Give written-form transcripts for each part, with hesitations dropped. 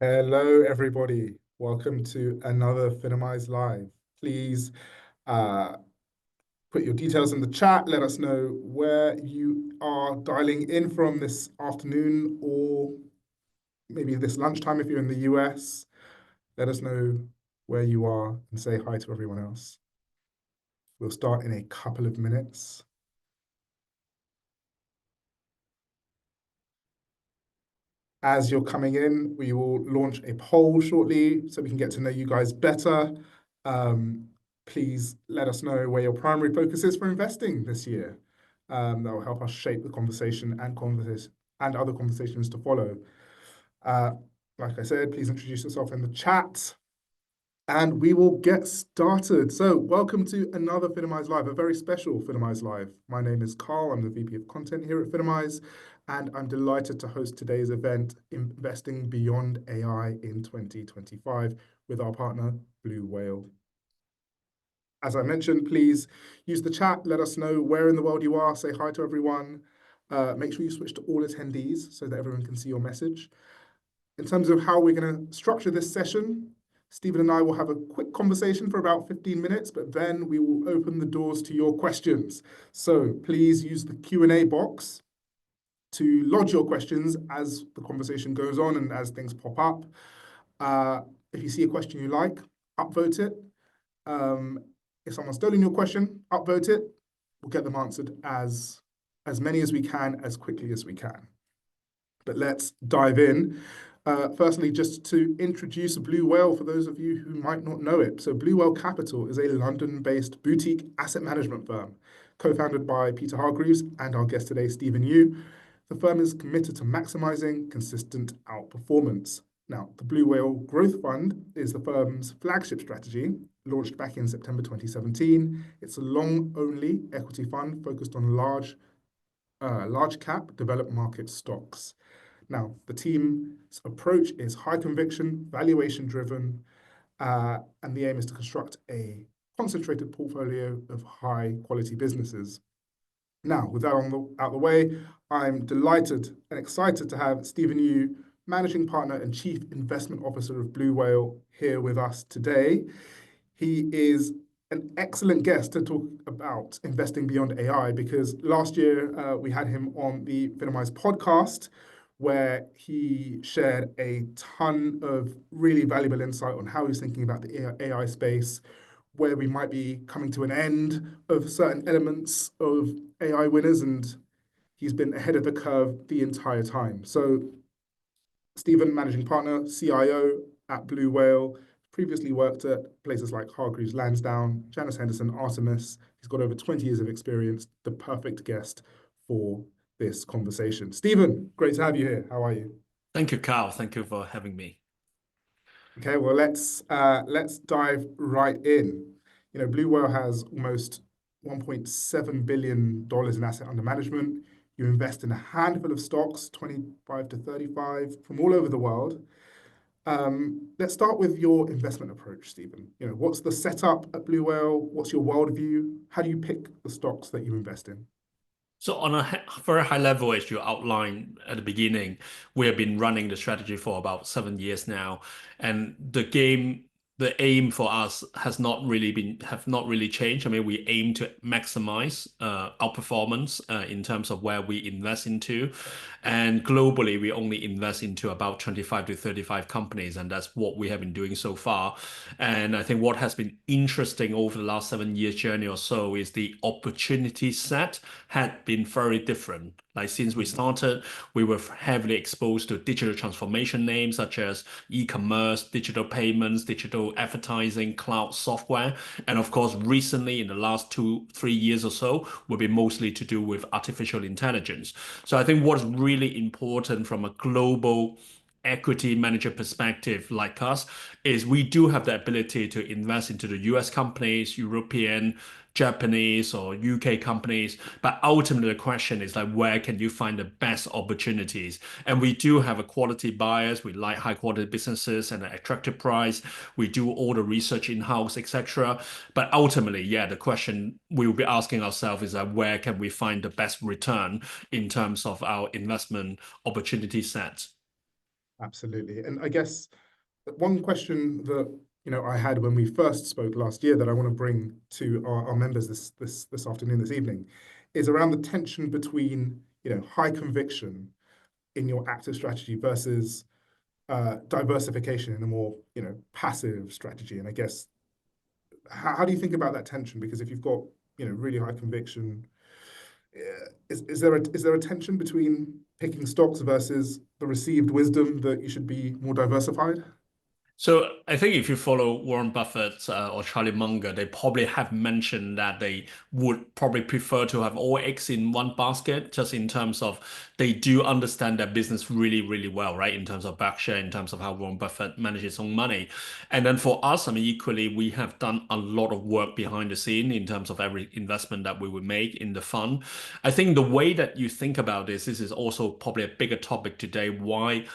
Hello, everybody. Welcome to another Finimize Live. Please uh, put your details in the chat. Let us know where you are dialing in from this afternoon or maybe this lunchtime if you're in the US. Let us know where you are and say hi to everyone else. We'll start in a couple of minutes. As you're coming in, we will launch a poll shortly so we can get to know you guys better. Please let us know where your primary focus is for investing this year. That will help us shape the conversation and other conversations to follow. Like I said, please introduce yourself in the chat and we will get started. So welcome to another Finimize Live, a very special Finimize Live. My name is Carl, I'm the VP of Content here at Finimize, and I'm delighted to host today's event, Investing Beyond AI in 2025, with our partner, Blue Whale. As I mentioned, please use the chat, let us know where in the world you are, say hi to everyone. Make sure you switch to all attendees so that everyone can see your message. In terms of how we're going to structure this session, Stephen and I will have a quick conversation for about 15 minutes, but then we will open the doors to your questions. So please use the Q&A box to lodge your questions as the conversation goes on and as things pop up. If you see a question you like, upvote it. If someone's stolen your question, upvote it. We'll get them answered as many as we can, as quickly as we can. But let's dive in. Firstly, just to introduce Blue Whale for those of you who might not know it. So Blue Whale Capital is a London-based boutique asset management firm, co-founded by Peter Hargreaves and our guest today, Stephen Yu. The firm is committed to maximizing consistent outperformance. Now, the Blue Whale Growth Fund is the firm's flagship strategy, launched back in September 2017. It's a long-only equity fund focused on large cap developed market stocks. Now, the team's approach is high conviction, valuation driven, and the aim is to construct a concentrated portfolio of high quality businesses. Now, with that out the way, I'm delighted and excited to have Stephen Yu, Managing Partner and Chief Investment Officer of Blue Whale, here with us today. He is an excellent guest to talk about investing beyond AI because last year we had him on the Finimize podcast, where he shared a ton of really valuable insight on how he's thinking about the AI space, where we might be coming to an end of certain elements of AI winners, and he's been ahead of the curve the entire time. So Stephen, Managing Partner, CIO at Blue Whale, previously worked at places like Hargreaves Lansdown, Janus Henderson, Artemis. He's got over 20 years of experience, the perfect guest for this conversation. Stephen, great to have you here. How are you? Thank you, Carl. Thank you for having me. Okay, well, let's dive right in. You know, Blue Whale has almost $1.7 billion in asset under management. You invest in a handful of stocks, 25 to 35, from all over the world. Let's start with your investment approach, Stephen. You know, what's the setup at Blue Whale? What's your worldview? How do you pick the stocks that you invest in? So on a very high level, as you outlined at the beginning, we have been running the strategy for about 7 years now. And the aim for us have not really changed. I mean, we aim to maximize our performance in terms of where we invest into. And globally, we only invest into about 25 to 35 companies, and that's what we have been doing so far. And I think what has been interesting over the last 7 years journey or so is the opportunity set had been very different. Like since we started, we were heavily exposed to digital transformation names such as e-commerce, digital payments, digital advertising, cloud software. And of course, recently in the last 2-3 years or so, we've been mostly to do with artificial intelligence. So I think what's really important from a global equity manager perspective like us is we do have the ability to invest into the US companies, European, Japanese or UK companies. But ultimately the question is like, where can you find the best opportunities? And we do have a quality bias. We like high quality businesses and an attractive price. We do all the research in-house, etc. But ultimately, yeah, the question we will be asking ourselves is that where can we find the best return in terms of our investment opportunity set? Absolutely. And I guess one question that I had when we first spoke last year that I want to bring to our members this afternoon, this evening, is around the tension between high conviction in your active strategy versus diversification in a more passive strategy. And I guess how do you think about that tension? Because if you've got really high conviction, is there a tension between picking stocks versus the received wisdom that you should be more diversified? So I think if you follow Warren Buffett or Charlie Munger, they probably have mentioned that they would probably prefer to have all eggs in one basket, just in terms of they do understand their business really, really well, right? In terms of Berkshire, in terms of how Warren Buffett manages his own money. And then for us, I mean, equally, we have done a lot of work behind the scene in terms of every investment that we would make in the fund. I think the way that you think about this is also probably a bigger topic today. Why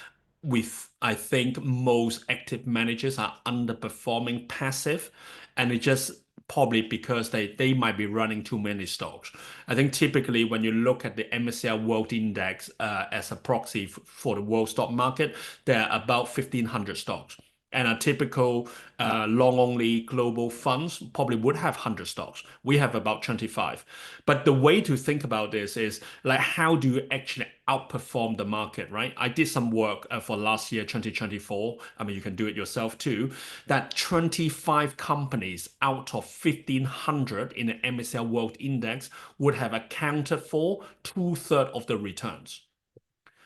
with I think most active managers are underperforming passive, and it just probably because they might be running too many stocks. I think typically when you look at the MSCI World Index as a proxy for the world stock market, there are about 1,500 stocks. And a typical long only global funds probably would have 100 stocks. We have about 25. But the way to think about this is like, how do you actually outperform the market, right? I did some work for last year, 2024. I mean, you can do it yourself too. That 25 companies out of 1,500 in the MSCI World Index would have accounted for two-thirds of the returns.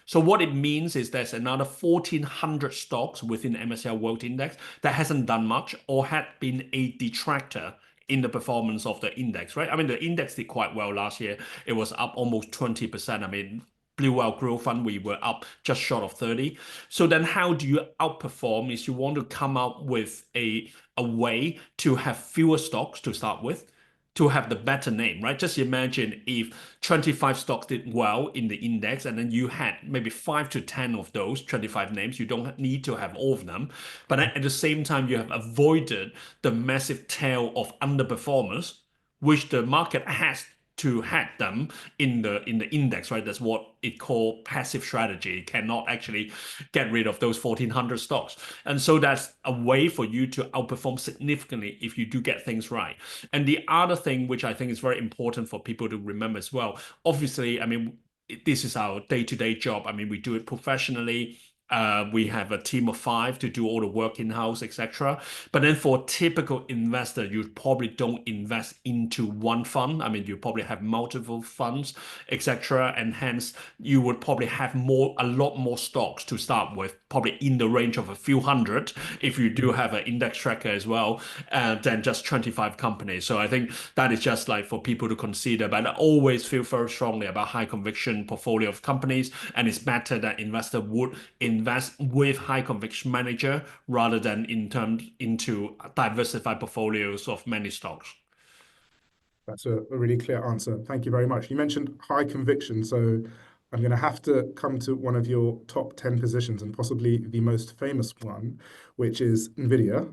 So what it means is there's another 1,400 stocks within the MSCI World Index that hasn't done much or had been a detractor in the performance of the index, right? I mean, the index did quite well last year. It was up almost 20%. I mean, Blue Whale Growth Fund, we were up just short of 30. So then how do you outperform is you want to come up with a way to have fewer stocks to start with, to have the better name, right? Just imagine if 25 stocks did well in the index, and then you had maybe 5 to 10 of those 25 names. You don't need to have all of them. But at the same time, you have avoided the massive tail of underperformers, which the market has to have them in the index, right? That's what it called passive strategy. It cannot actually get rid of those 1,400 stocks. And so that's a way for you to outperform significantly if you do get things right. And the other thing, which I think is very important for people to remember as well, obviously, I mean, this is our day-to-day job. I mean, we do it professionally. We have a team of 5 to do all the work in-house, etc. But then for a typical investor, you probably don't invest into one fund. I mean, you probably have multiple funds, etc. And hence, you would probably have a lot more stocks to start with, probably in the range of a few hundred, if you do have an index tracker as well, than just 25 companies. So I think that is just like for people to consider. But I always feel very strongly about high conviction portfolio of companies, and it's better that investor would invest with high conviction manager rather than into diversified portfolios of many stocks. That's a really clear answer. Thank you very much. You mentioned high conviction, so I'm going to have to come to one of your top 10 positions and possibly the most famous one, which is NVIDIA.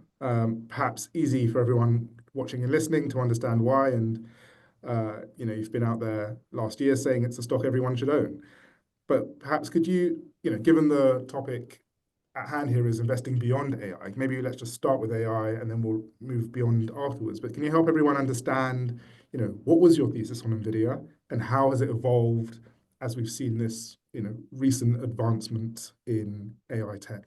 Perhaps easy for everyone watching and listening to understand why. And you've been out there last year saying it's a stock everyone should own. But perhaps could you, given the topic at hand here is investing beyond AI, maybe let's just start with AI and then we'll move beyond afterwards. But can you help everyone understand, what was your thesis on NVIDIA and how has it evolved as we've seen this, recent advancement in AI tech?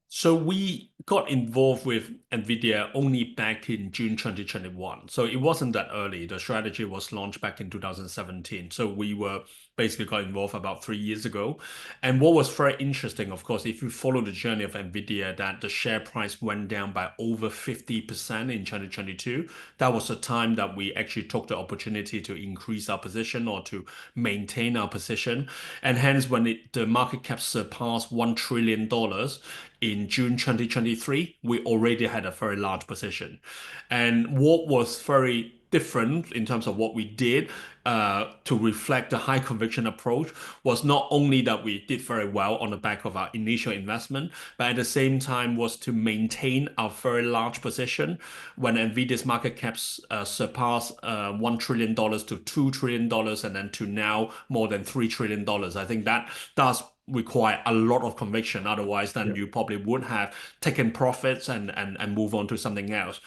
So we got involved with NVIDIA only back in June 2021. So it wasn't that early. The strategy was launched back in 2017. So we were basically got involved about 3 years ago. And what was very interesting, of course, if you follow the journey of NVIDIA, that the share price went down by over 50% in 2022. That was the time that we actually took the opportunity to increase our position or to maintain our position. And hence, when the market cap surpassed $1 trillion in June 2023, we already had a very large position. And what was very different in terms of what we did to reflect the high conviction approach was not only that we did very well on the back of our initial investment, but at the same time was to maintain our very large position when Nvidia's market caps surpassed $1 trillion to $2 trillion and then to now more than $3 trillion. I think that does require a lot of conviction. Otherwise, then you probably would have taken profits and move on to something else.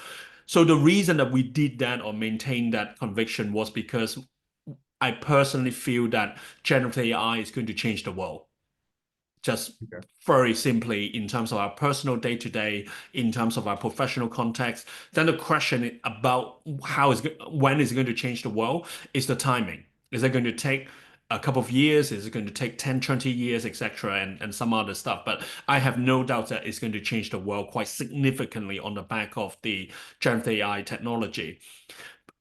So the reason that we did that or maintained that conviction was because I personally feel that generative AI is going to change the world. Just Okay. very simply in terms of our personal day-to-day, in terms of our professional context. Then the question about when is it going to change the world is the timing. Is it going to take a couple of years? Is it going to take 10, 20 years, etc., and some other stuff? But I have no doubt that it's going to change the world quite significantly on the back of the generative AI technology.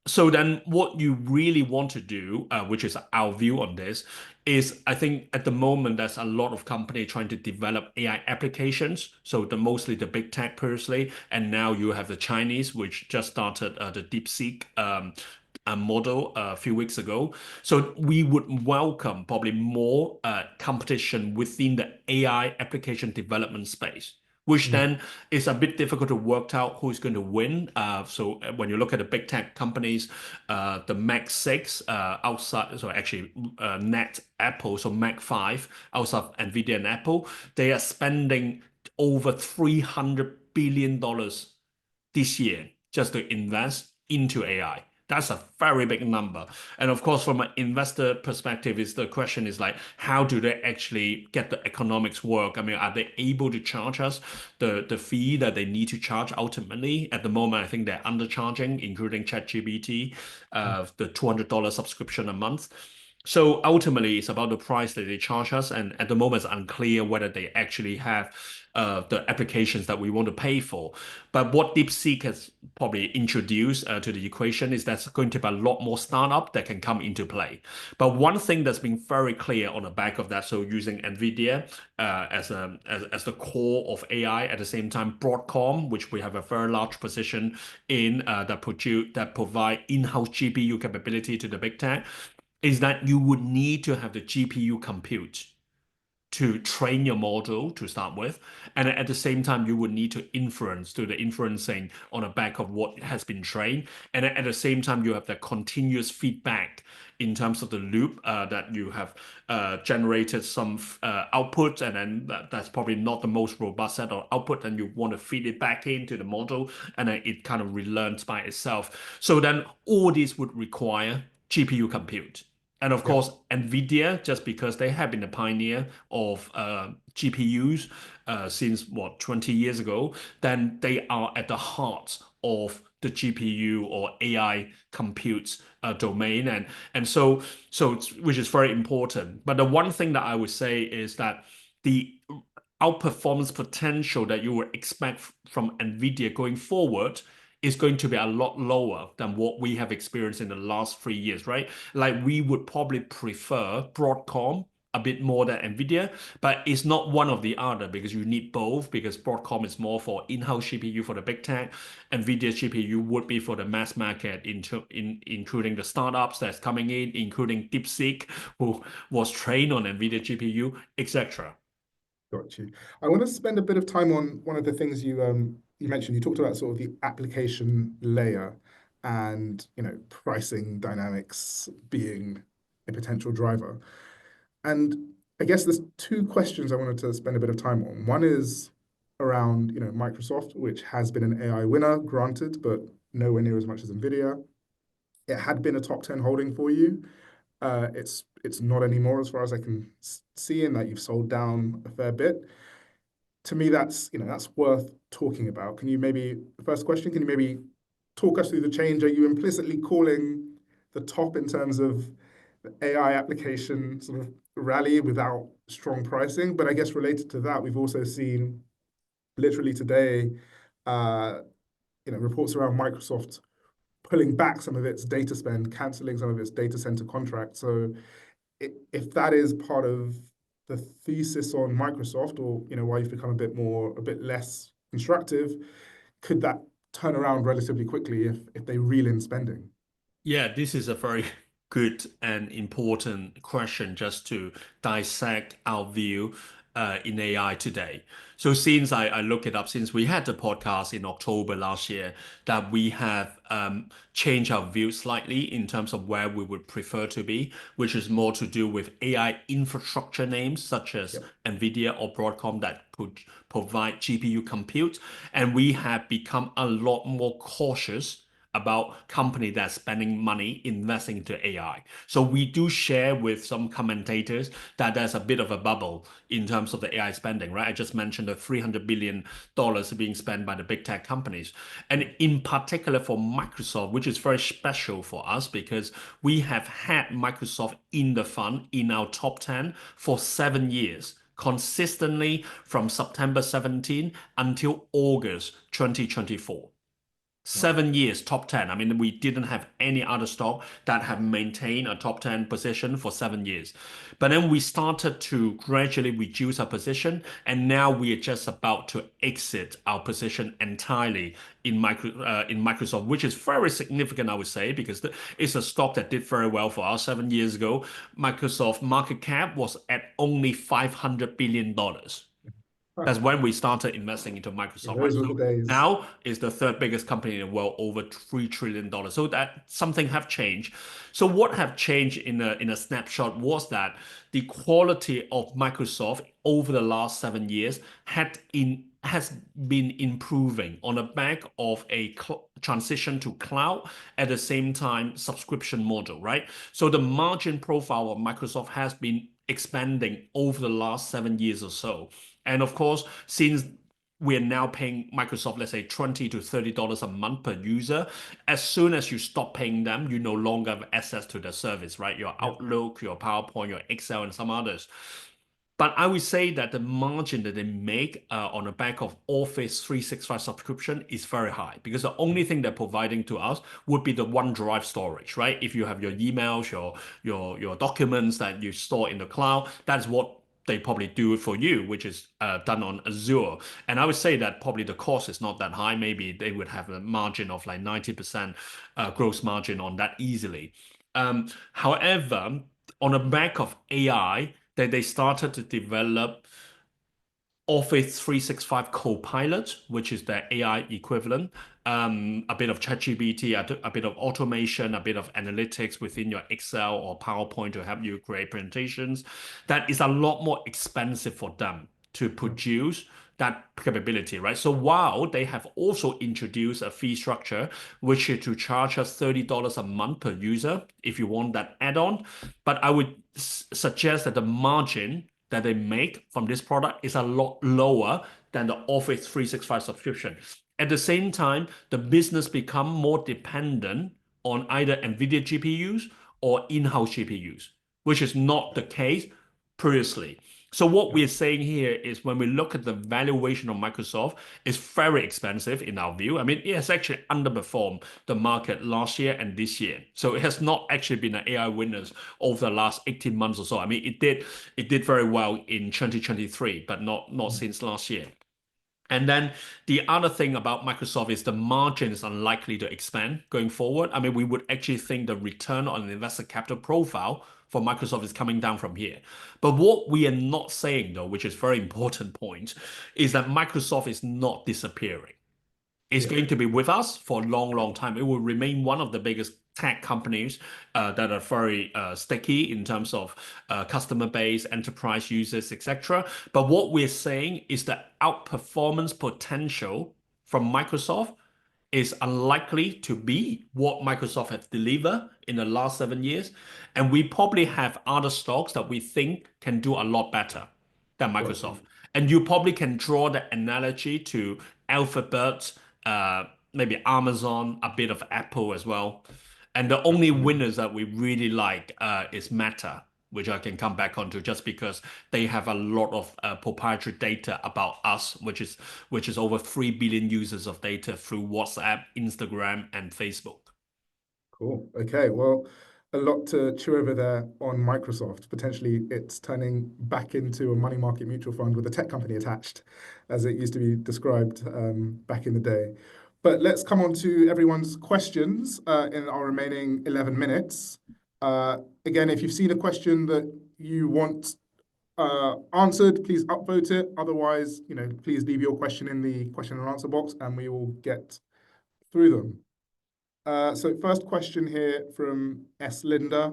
So then what you really want to do, which is our view on this, is I think at the moment there's a lot of companies trying to develop AI applications. So mostly the big tech personally, and now you have the Chinese, which just started the DeepSeek model a few weeks ago. So we would welcome probably more competition within the AI application development space, which then is a bit difficult to work out who's going to win. So when you look at the big tech companies, the Mac 6 outside, so actually net Apple, so Mac 5 outside Nvidia and Apple, they are spending over $300 billion this year just to invest into AI. That's a very big number. And of course, from an investor perspective, the question is like, how do they actually get the economics work? I mean, are they able to charge us the fee that they need to charge ultimately? At the moment, I think they're undercharging, including ChatGPT, the $200 subscription a month. So ultimately, it's about the price that they charge us. And at the moment, it's unclear whether they actually have the applications that we want to pay for. But what DeepSeek has probably introduced to the equation is that's going to be a lot more startup that can come into play. But one thing that's been very clear on the back of that, so using NVIDIA as the core of AI, at the same time Broadcom, which we have a very large position in that provide in-house GPU capability to the big tech, is that you would need to have the GPU compute to train your model to start with. And at the same time, you would need to do the inferencing on the back of what has been trained. And at the same time, you have the continuous feedback in terms of the loop that you have generated some output, and then that's probably not the most robust set of output, and you want to feed it back into the model, and then it kind of relearns by itself. So then all this would require GPU compute. And of course, NVIDIA, just because they have been the pioneer of GPUs since 20 years ago, then they are at the heart of the GPU or AI compute domain, and so which is very important. But the one thing that I would say is that the outperformance potential that you would expect from NVIDIA going forward is going to be a lot lower than what we have experienced in the last 3 years, right? Like we would probably prefer Broadcom a bit more than NVIDIA, but it's not one or the other because you need both, because Broadcom is more for in-house GPU for the big tech. NVIDIA's GPU would be for the mass market, including the startups that's coming in, including DeepSeek, who was trained on NVIDIA GPU, etc. Got you. I want to spend a bit of time on one of the things you mentioned. You talked about sort of the application layer and pricing dynamics being a potential driver. And I guess there's two questions I wanted to spend a bit of time on. One is around Microsoft, which has been an AI winner, granted, but nowhere near as much as NVIDIA. It had been a top 10 holding for you. It's not anymore as far as I can see, in that you've sold down a fair bit. To me, that's worth talking about. First question, can you maybe talk us through the change? Are you implicitly calling the top in terms of the AI application sort of rally without strong pricing? But I guess related to that, we've also seen literally today, reports around Microsoft pulling back some of its data spend, canceling some of its data center contracts. So if that is part of the thesis on Microsoft, or why you've become a bit less constructive, could that turn around relatively quickly if they reel in spending? Yeah, this is a very good and important question just to dissect our view in AI today. So since I look it up, since we had the podcast in October last year, that we have changed our view slightly in terms of where we would prefer to be, which is more to do with AI infrastructure names such as Yep. NVIDIA or Broadcom that could provide GPU compute. And we have become a lot more cautious about company that's spending money investing into AI. So we do share with some commentators that there's a bit of a bubble in terms of the AI spending, right? I just mentioned the $300 billion being spent by the big tech companies. And in particular for Microsoft, which is very special for us because we have had Microsoft in the fund in our top 10 for 7 years consistently from September 17 until August 2024. Wow. 7 years, top 10. I mean, we didn't have any other stock that have maintained a top 10 position for 7 years. But then we started to gradually reduce our position, and now we are just about to exit our position entirely in Microsoft, which is very significant, I would say, because it's a stock that did very well for us 7 years ago. Microsoft market cap was at only $500 billion. That's Wow. when we started investing into Yeah, Microsoft, right? those were So the days. now is the third biggest company in the world, over $3 trillion. So that something have changed. So what have changed in a snapshot was that the quality of Microsoft over the last 7 years has been improving on the back of a transition to cloud at the same time subscription model, right? So the margin profile of Microsoft has been expanding over the last 7 years or so. And of course, since we're now paying Microsoft, let's say $20 to $30 a month per user, as soon as you stop paying them, you no longer have access to the service, right? Your Yep. Outlook, your PowerPoint, your Excel, and some others. But I would say that the margin that they make on the back of Office 365 subscription is very high because the only thing they're providing to us would be the OneDrive storage, right? If you have your emails, your documents that you store in the cloud, that's what they probably do it for you, which is done on Azure. And I would say that probably the cost is not that high. Maybe they would have a margin of like 90% gross margin on that easily. However, on the back of AI, that they started to develop Office 365 Copilot, which is the AI equivalent, a bit of ChatGPT, a bit of automation, a bit of analytics within your Excel or PowerPoint to help you create presentations. That is a lot more expensive for them to Yep. produce that capability, right? So while they have also introduced a fee structure, which is to charge us $30 a month per user if you want that add-on, but I would suggest that the margin that they make from this product is a lot lower than the Office 365 subscription. At the same time, the business become more dependent on either NVIDIA GPUs or in-house GPUs, which is not the case previously. So what Yep. we're saying here is when we look at the valuation of Microsoft, it's very expensive in our view. I mean, it has actually underperformed the market last year and this year. So it has not actually been an AI winners over the last 18 months or so. I mean, it did very well in 2023, but not Mhm. since last year. And then the other thing about Microsoft is the margin is unlikely to expand going forward. I mean, we would actually think the return on investor capital profile for Microsoft is coming down from here. But what we are not saying, though, which is a very important point, is that Microsoft is not disappearing. It's Yeah. going to be with us for a long, long time. It will remain one of the biggest tech companies that are very sticky in terms of customer base, enterprise users, etc. But what we're saying is the outperformance potential from Microsoft is unlikely to be what Microsoft has delivered in the last 7 years. And we probably have other stocks that we think can do a lot better than Got Microsoft. you. And you probably can draw the analogy to Alphabet, maybe Amazon, a bit of Apple as well. And the only Absolutely. winners that we really like is Meta, which I can come back onto just because they have a lot of proprietary data about us, which is over 3 billion users of data through WhatsApp, Instagram, and Facebook. Cool. Okay. Well, a lot to chew over there on Microsoft. Potentially, it's turning back into a money market mutual fund with a tech company attached, as it used to be described back in the day. But let's come on to everyone's questions in our remaining 11 minutes. Again, if you've seen a question that you want answered, please upvote it. Otherwise, please leave your question in the question and answer box and we will get through them. So first question here from S. Linda.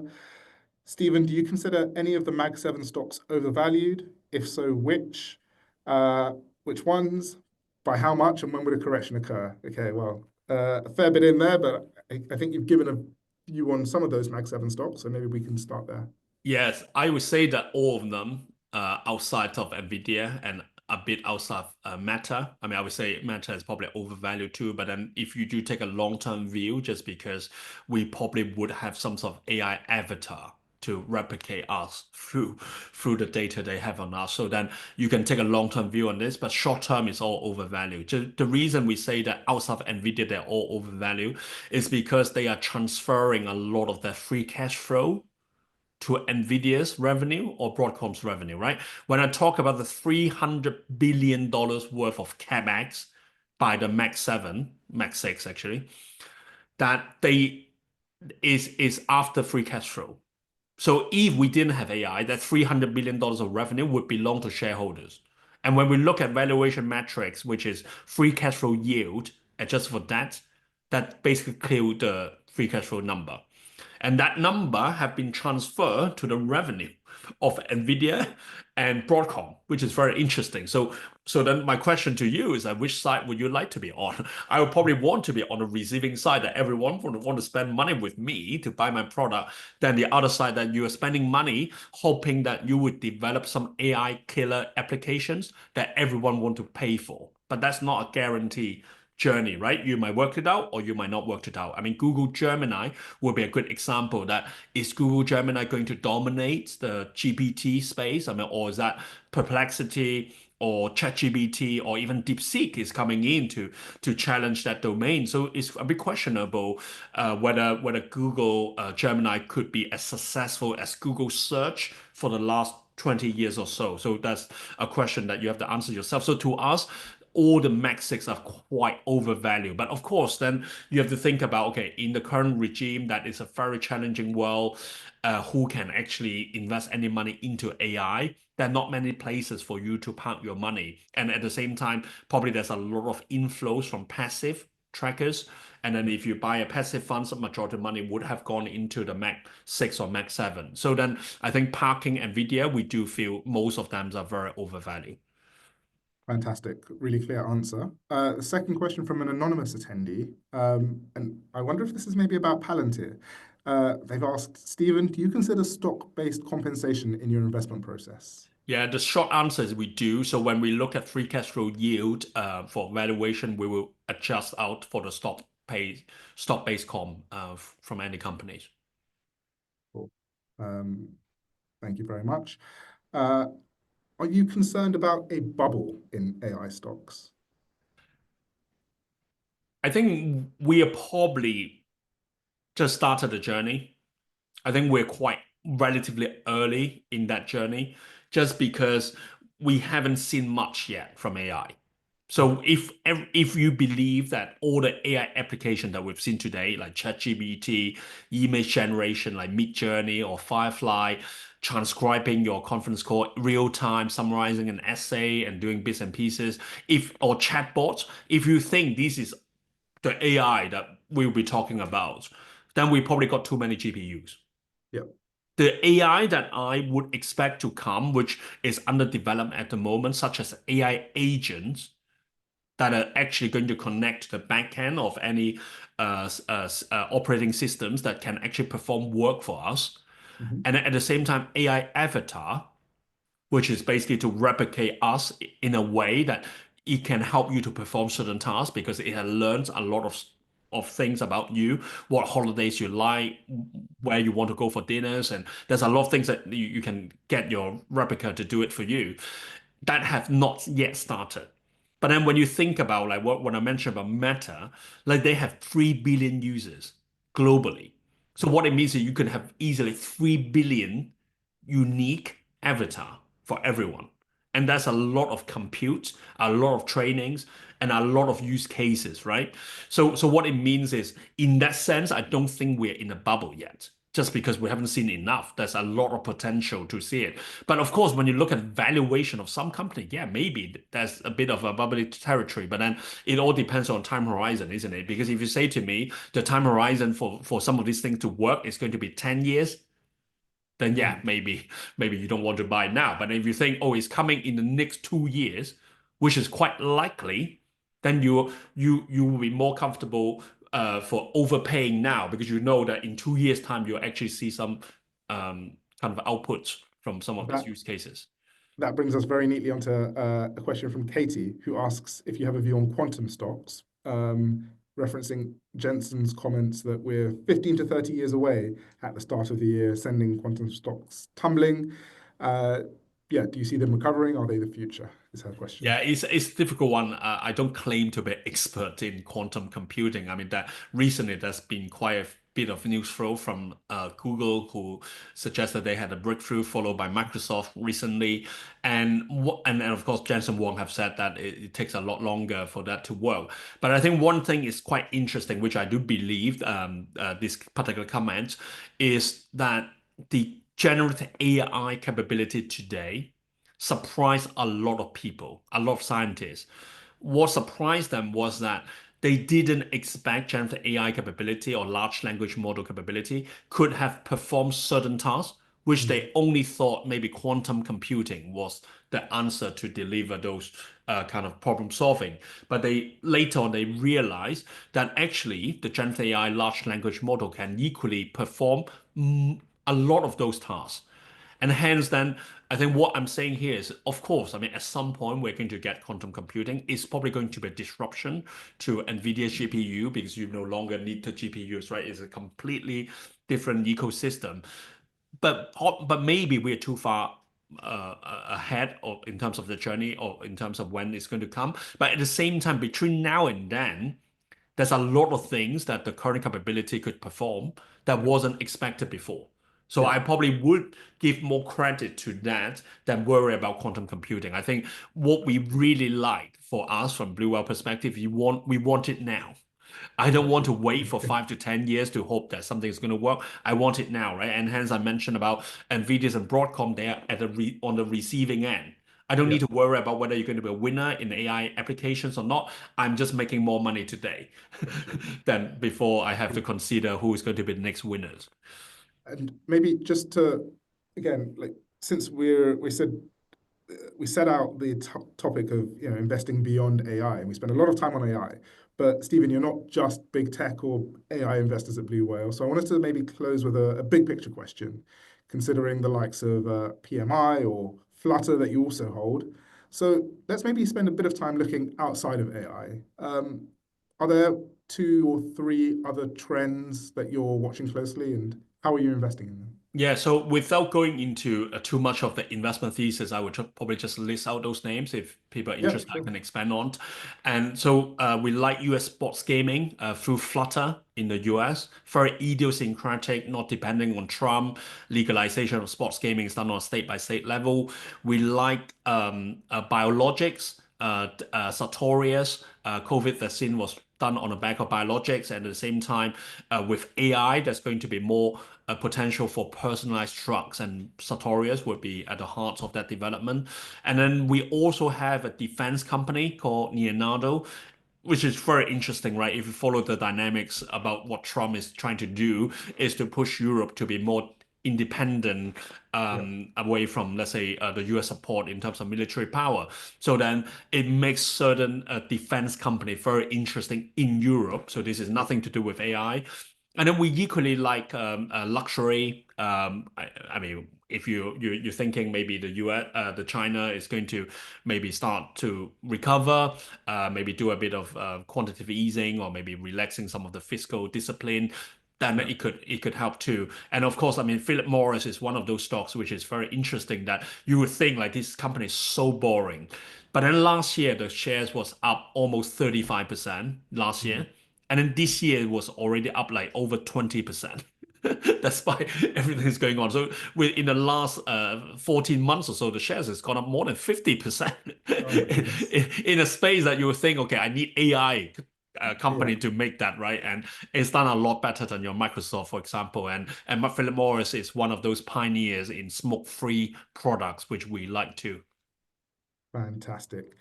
Stephen, do you consider any of the Mag 7 stocks overvalued? If so, which? Which ones? By how much? And when would a correction occur? Okay, well, a fair bit in there, but I think you've given a view on some of those Mag 7 stocks, so maybe we can start there. Yes, I would say that all of them outside of Nvidia and a bit outside Meta. I mean, I would say Meta is probably overvalued too. But then if you do take a long-term view, just because we probably would have some sort of AI avatar to replicate us through the data they have on us. So then you can take a long-term view on this, but short-term is all overvalued. The reason we say that outside of Nvidia they're all overvalued is because they are transferring a lot of their free cash flow to Nvidia's revenue or Broadcom's revenue, right? When I talk about the $300 billion worth of CapEx by the Max 7, Max 6 actually, that they is after free cash flow. So if we didn't have AI, that $300 billion of revenue would belong to shareholders. And when we look at valuation metrics, which is free cash flow yield, adjusted for that basically kills the free cash flow number. And that number have been transferred to the revenue of Nvidia and Broadcom, which is very interesting. So then my question to you is that which side would you like to be on? I would probably want to be on the receiving side that everyone would want to spend money with me to buy my product. Then the other side that you are spending money hoping that you would develop some AI killer applications that everyone want to pay for. But that's not a guarantee journey, right? You might work it out or you might not work it out. I mean, Google Gemini will be a good example that is Google Gemini going to dominate the GPT space? I mean, or is that Perplexity or ChatGPT or even DeepSeek is coming in to challenge that domain? So it's a bit questionable whether Google Gemini could be as successful as Google search for the last 20 years or so. So that's a question that you have to answer yourself. So to us, all the Max 6 are quite overvalued. But of course, then you have to think about, okay, in the current regime, that is a very challenging world, who can actually invest any money into AI? There are not many places for you to park your money. And at the same time, probably there's a lot of inflows from passive trackers. And then if you buy a passive fund, some majority of money would have gone into the Mac 6 or Mac 7. So then I think parking Nvidia, we do feel most of them are very overvalued. Fantastic, really clear answer. The second question from an anonymous attendee, and I wonder if this is maybe about Palantir. They've asked, Stephen, do you consider stock-based compensation in your investment process? Yeah, the short answer is we do. So when we look at free cash flow yield for valuation, we will adjust out for the stock-based comp from any companies. Cool. Thank you very much. Are you concerned about a bubble in AI stocks? I think we are probably just started the journey. I think we're quite relatively early in that journey just because we haven't seen much yet from AI. So if you believe that all the AI application that we've seen today, like ChatGPT, image generation like Midjourney or Firefly, transcribing your conference call real time, summarizing an essay and doing bits and pieces, or chatbots, if you think this is the AI that we'll be talking about, then we probably got too many GPUs. Yeah. The AI that I would expect to come, which is under development at the moment, such as AI agents that are actually going to connect to the backend of any operating systems that can actually perform work for us. Mhm. And at the same time, AI avatar, which is basically to replicate us in a way that it can help you to perform certain tasks because it has learned a lot of things about you, what holidays you like, where you want to go for dinners, and there's a lot of things that you can get your replica to do it for you that have not yet started. But then when you think about like what I mentioned about Meta, like they have 3 billion users globally. So what it means is you can have easily 3 billion unique avatar for everyone. And that's a lot of compute, a lot of trainings, and a lot of use cases, right? So what it means is, in that sense, I don't think we're in a bubble yet, just because we haven't seen enough. There's a lot of potential to see it. But of course, when you look at valuation of some company, yeah, maybe there's a bit of a bubbly territory. But then it all depends on time horizon, isn't it? Because if you say to me the time horizon for some of these things to work is going to be 10 years, then yeah, Mm. maybe you don't want to buy now. But if you think, oh, it's coming in the next 2 years, which is quite likely, then you will be more comfortable for overpaying now because you know that in 2 years' time you'll actually see some kind of outputs from some of these That use cases. that brings us very neatly onto a question from Katie, who asks if you have a view on quantum stocks, referencing Jensen's comments that we're 15 to 30 years away at the start of the year, sending quantum stocks tumbling. Uh, yeah, do you see them recovering? Are they the future? Is her Yeah, question. it's a difficult one. I don't claim to be expert in quantum computing. I mean that recently there's been quite a bit of news flow from Google, who suggested they had a breakthrough, followed by Microsoft recently, and of course Jensen Huang have said that it takes a lot longer for that to work. But I think one thing is quite interesting, which I do believe this particular comment is that the generative AI capability today surprised a lot of people, a lot of scientists. What surprised them was that they didn't expect generative AI capability or large language model capability could have performed certain tasks, which Mm. they only thought maybe quantum computing was the answer to deliver those kind of problem solving. But they later on they realized that actually the generative AI large language model can equally perform a lot of those tasks. And hence, then I think what I'm saying here is, of course, I mean, at some point we're going to get quantum computing. It's probably going to be a disruption to NVIDIA's GPU because you no longer need the GPUs, right? It's a completely different ecosystem. But maybe we're too far ahead of in terms of the journey or in terms of when it's going to come. But at the same time, between now and then, there's a lot of things that the current capability could perform that Yeah, wasn't expected before. So yeah. I probably would give more credit to that than worry about quantum computing. I think what we really like for us from Blue Whale perspective, we want it now. I don't want to wait for 5 to 10 years to hope that something is going to work. I want it now, right? And hence I mentioned about Nvidia's and Broadcom there at on the receiving end. I don't Yeah. need to worry about whether you're going to be a winner in AI applications or not. I'm just making more money today than before I have to consider who is going to be the next winners. And maybe just to, again, like since we set out the topic of investing beyond AI, and we spend a lot of time on AI. But Stephen, you're not just big tech or AI investors at Blue Whale, so I wanted to maybe close with a big picture question, considering the likes of PMI or Flutter that you also hold. So let's maybe spend a bit of time looking outside of AI. Are there two or three other trends that you're watching closely, and how are you investing in them? Yeah, so without going into too much of the investment thesis, I would probably just list out those names. If people are Yeah, interested, I sure. can expand on. And so we like US sports gaming through Flutter in the US. Very idiosyncratic, not depending on Trump. Legalization of sports gaming is done on a state by state level. We like biologics. Sartorius, COVID vaccine was done on the back of biologics, and at the same time, with AI, there's going to be more potential for personalized drugs, and Sartorius would be at the heart of that development. And then we also have a defense company called Leonardo, which is very interesting, right? If you follow the dynamics about what Trump is trying to do, is to push Europe to be more independent Yeah. away from, let's say, the US support in terms of military power. So then it makes certain defense company very interesting in Europe. So this is nothing to do with AI. And then we equally like luxury. I mean, if you're thinking maybe the US, the China is going to maybe start to recover, maybe do a bit of quantitative easing or maybe relaxing some of the fiscal discipline, then Yeah. it could help too. And of course, I mean, Philip Morris is one of those stocks which is very interesting that you would think like this company is so boring. But then last year the shares was up almost 35% last Mm. year. And then this year it was already up like over 20%. despite everything that's going on. So in the last 14 months or so, the shares has gone up more than 50% Oh my goodness. in a space that you would think, okay, I need AI Yeah, company to make that, right? And it's done a lot better than your Microsoft, for example. And Philip Morris is one of those pioneers in smoke-free products, which we like too. fantastic.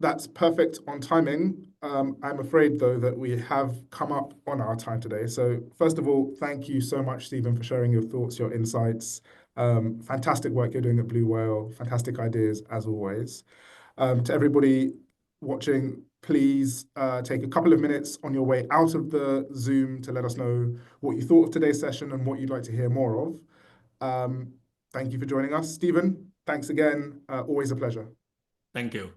That's perfect on timing. I'm afraid, though, that we have come up on our time today. So, first of all, thank you so much, Stephen, for sharing your thoughts, your insights. Fantastic work you're doing at Blue Whale. Fantastic ideas, as always. To everybody watching, please take a couple of minutes on your way out of the Zoom to let us know what you thought of today's session and what you'd like to hear more of. Thank you for joining us. Stephen, thanks again. Always a pleasure. Thank you.